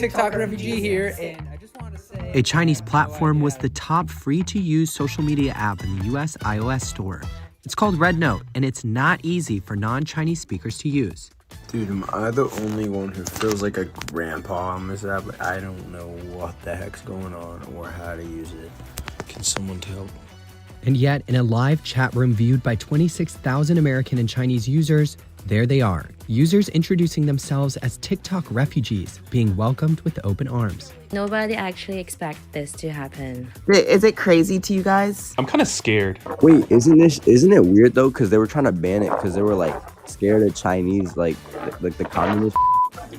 TikTok refugee here, and I just want to say... A Chinese platform was the top free-to-use social media app in the US iOS store. It's called RedNote, and it's not easy for non-Chinese speakers to use. Dude, am I the only one who feels like a grandpa on this app? I don't know what the heck's going on or how to use it. Can someone tell? And yet, in a live chat room viewed by 26,000 American and Chinese users, there they are, users introducing themselves as TikTok refugees, being welcomed with open arms. Nobody actually expects this to happen. Is it crazy to you guys? I'm kind of scared. Wait, isn't it weird though? Because they were trying to ban it because they were like scared of Chinese, like the communist.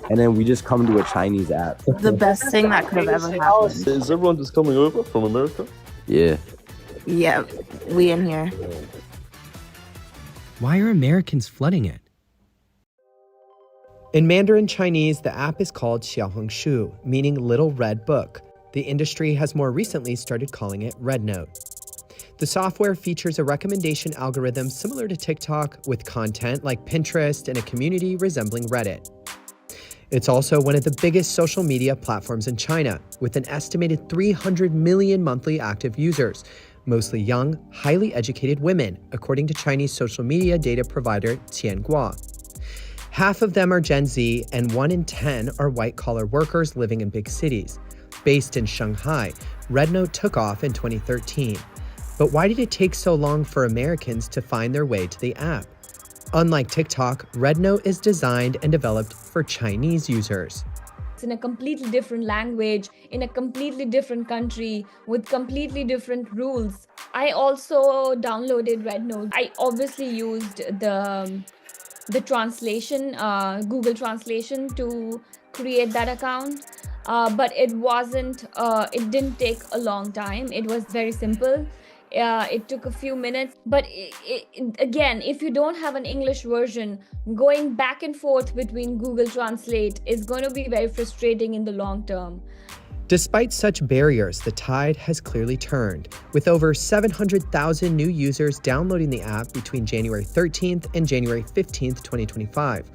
And then we just come to a Chinese app. The best thing that could have ever happened. Is everyone just coming over from America? Yeah. Yeah, we in here. Why are Americans flooding it? In Mandarin Chinese, the app is called Xiaohongshu, meaning Little Red Book. The industry has more recently started calling it RedNote. The software features a recommendation algorithm similar to TikTok, with content like Pinterest and a community resembling Reddit. It's also one of the biggest social media platforms in China, with an estimated 300 million monthly active users, mostly young, highly educated women, according to Chinese social media data provider Tiangua. Half of them are Gen Z, and 1 in 10 are white-collar workers living in big cities. Based in Shanghai, RedNote took off in 2013. But why did it take so long for Americans to find their way to the app? Unlike TikTok, RedNote is designed and developed for Chinese users. It's in a completely different language, in a completely different country, with completely different rules. I also downloaded RedNote. I obviously used the translation, Google Translation, to create that account. But it didn't take a long time. It was very simple. It took a few minutes. But again, if you don't have an English version, going back and forth between Google Translate is going to be very frustrating in the long term. Despite such barriers, the tide has clearly turned, with over 700,000 new users downloading the app between January 13th and January 15th, 2025.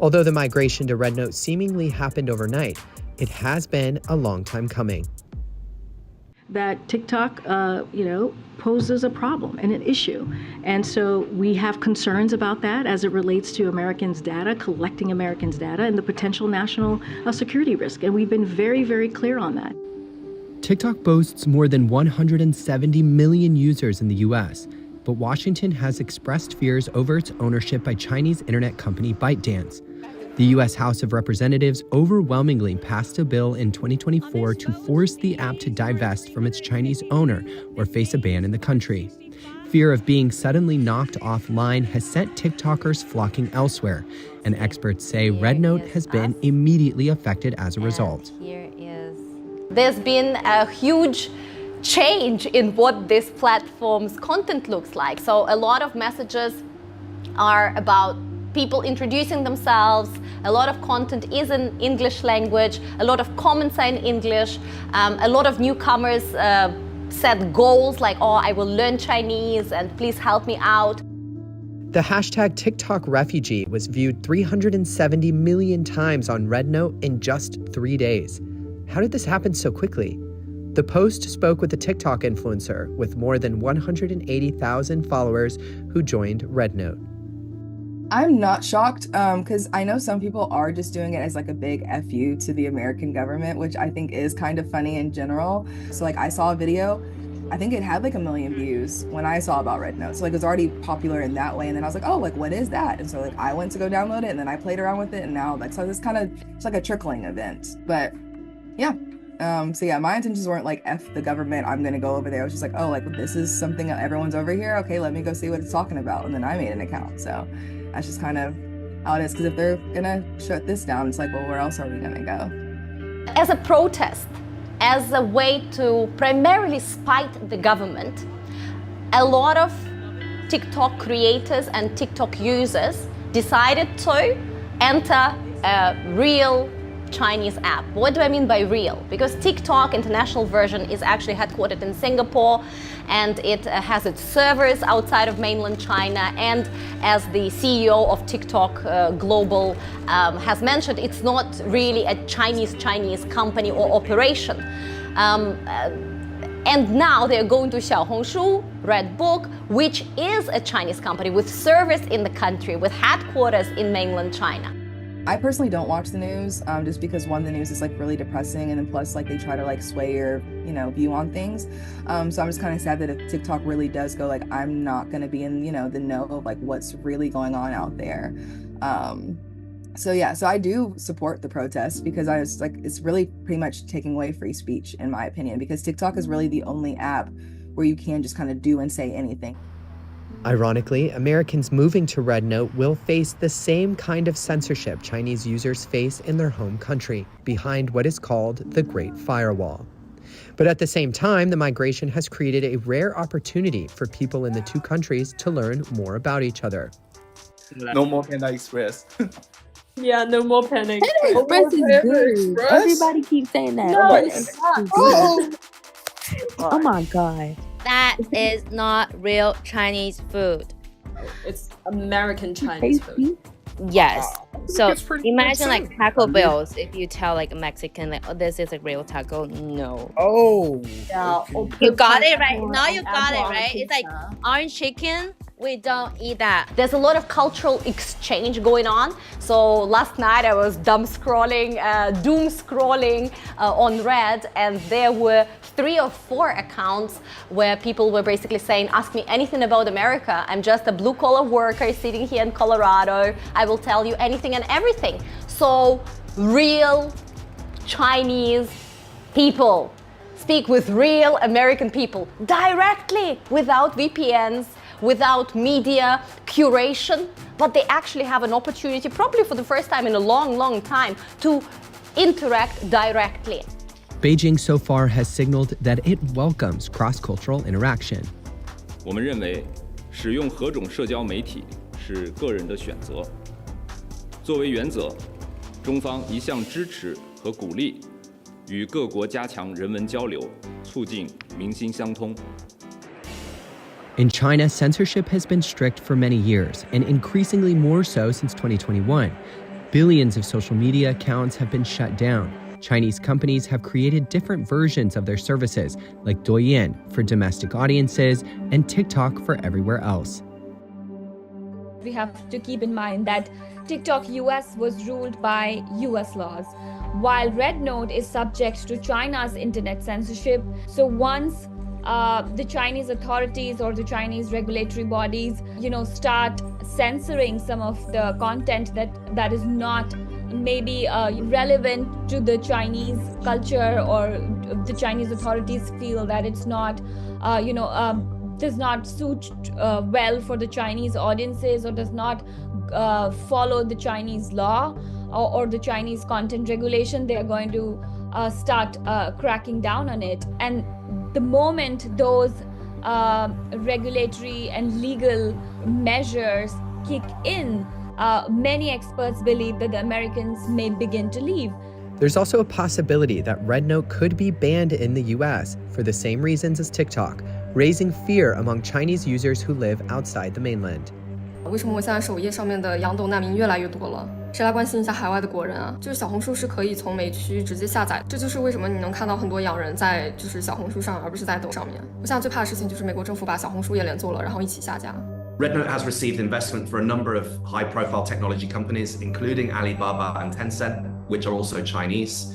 Although the migration to RedNote seemingly happened overnight, it has been a long time coming. That TikTok, poses a problem and an issue. And so we have concerns about that as it relates to Americans' data, collecting Americans' data, and the potential national security risk. And we've been very, very clear on that. TikTok boasts more than 170 million users in the US, but Washington has expressed fears over its ownership by Chinese internet company ByteDance. The U.S. House of Representatives overwhelmingly passed a bill in 2024 to force the app to divest from its Chinese owner or face a ban in the country. Fear of being suddenly knocked offline has sent TikTokers flocking elsewhere, and experts say RedNote has been immediately affected as a result. There's been a huge change in what this platform's content looks like. So a lot of messages are about people introducing themselves. A lot of content is in English language. A lot of comments are in English. A lot of newcomers set goals like, oh, I will learn Chinese and please help me out. The hashtag TikTok refugee was viewed 370 million times on RedNote in just 3 days. How did this happen so quickly? The Post spoke with a TikTok influencer with more than 180,000 followers who joined RedNote. I'm not shocked because I know some people are just doing it as like a big FU to the American government, which I think is kind of funny in general. So like I saw a video, I think it had like 1 million views when I saw about RedNote. So like it was already popular in that way. And then I was like, oh, like what is that? And so like I went to go download it and then I played around with it. And now like, so it's like a trickling event. But yeah. So yeah, my intentions weren't like F the government, I'm gonna go over there. I was just like, oh, like this is something that everyone's over here. Okay, let me go see what it's talking about. And then I made an account. So that's just kind of how it is. Because if they're gonna shut this down, it's like, well, where else are we gonna go? As a protest, as a way to primarily spite the government, a lot of TikTok creators and TikTok users decided to enter a real Chinese app. What do I mean by real? Because TikTok international version is actually headquartered in Singapore, and it has its servers outside of mainland China. And as the CEO of TikTok Global has mentioned, it's not really a Chinese company or operation. And now they're going to Xiaohongshu, Red Book, which is a Chinese company with servers in the country, with headquarters in mainland China. I personally don't watch the news just because one, the news is like really depressing, and then plus like they try to like sway your, view on things. So I'm just kind of sad that if TikTok really does go like, I'm not going to be in, the know of like what's really going on out there. So I do support the protest because I was like, it's really pretty much taking away free speech in my opinion, because TikTok is really the only app where you can just kind of do and say anything. Ironically, Americans moving to RedNote will face the same kind of censorship Chinese users face in their home country, behind what is called the Great Firewall. But at the same time, the migration has created a rare opportunity for people in the two countries to learn more about each other. No more Panda Express. Yeah, no more Panda Express is good. Everybody keeps saying that. No, it's not. Oh my God. That is not real Chinese food. It's American Chinese food. Yes. So it's pretty imagine good like too. Taco Bells. If you tell like a Mexican, like, oh, this is a real taco. No. Oh. Yeah, You got it right. Now you got it right. It's like orange chicken. We don't eat that. There's a lot of cultural exchange going on. So last night I was doom scrolling on Red, and there were 3 or 4 accounts where people were basically saying, ask me anything about America. I'm just a blue collar worker sitting here in Colorado. I will tell you anything and everything. So real Chinese people speak with real American people directly, without VPNs, without media curation, but they actually have an opportunity, probably for the first time in a long time, to interact directly. Beijing so far has signaled that it welcomes cross-cultural interaction. 我们认为，使用何种社交媒体是个人的选择。作为原则，中方一向支持和鼓励与各国加强人文交流，促进民心相通。 In China, censorship has been strict for many years, and increasingly more so since 2021. Billions of social media accounts have been shut down. Chinese companies have created different versions of their services, like Douyin for domestic audiences and TikTok for everywhere else. We have to keep in mind that TikTok US was ruled by US laws, while RedNote is subject to China's internet censorship. So once the Chinese authorities or the Chinese regulatory bodies, start censoring some of the content that is not maybe relevant to the Chinese culture, or the Chinese authorities feel that it's not, does not suit well for the Chinese audiences, or does not follow the Chinese law or the Chinese content regulation, they are going to start cracking down on it. And the moment those regulatory and legal measures kick in, many experts believe that the Americans may begin to leave. There's also a possibility that RedNote could be banned in the US for the same reasons as TikTok, raising fear among Chinese users who live outside the mainland. 为什么我现在首页上面的洋抖难民越来越多了？谁来关心一下海外的国人啊？就是小红书是可以从美区直接下载，这就是为什么你能看到很多洋人在就是小红书上，而不是在抖上面。我现在最怕的事情就是美国政府把小红书也连坐了，然后一起下架。 RedNote has received investment for a number of high-profile technology companies, including Alibaba and Tencent, which are also Chinese.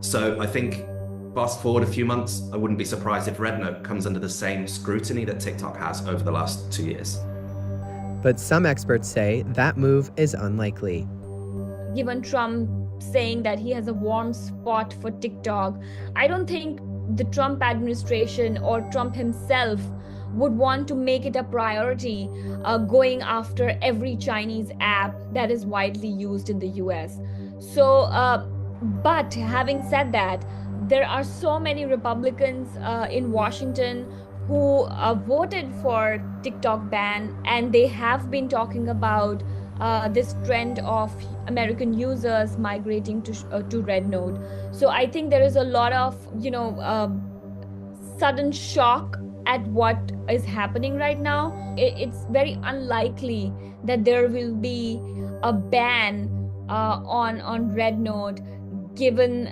So I think, fast forward a few months, I wouldn't be surprised if RedNote comes under the same scrutiny that TikTok has over the last 2 years. But some experts say that move is unlikely. Given Trump saying that he has a warm spot for TikTok, I don't think the Trump administration or Trump himself would want to make it a priority going after every Chinese app that is widely used in the US. So, but having said that, there are so many Republicans in Washington who voted for TikTok ban, and they have been talking about this trend of American users migrating to RedNote. So I think there is a lot of sudden shock at what is happening right now. It's very unlikely that there will be a ban on RedNote, given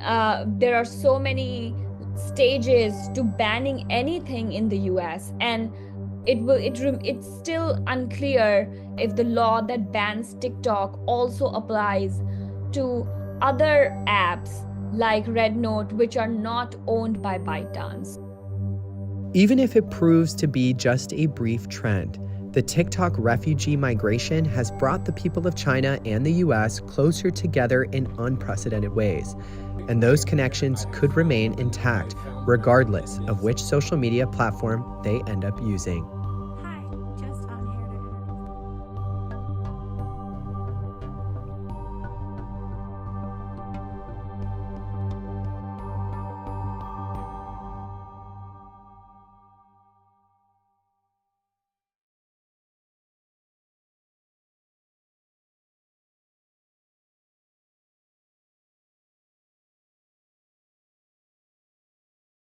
there are so many stages to banning anything in the US, and it's still unclear if the law that bans TikTok also applies to other apps like RedNote, which are not owned by ByteDance. Even if it proves to be just a brief trend, the TikTok refugee migration has brought the people of China and the US closer together in unprecedented ways. And those connections could remain intact regardless of which social media platform they end up using.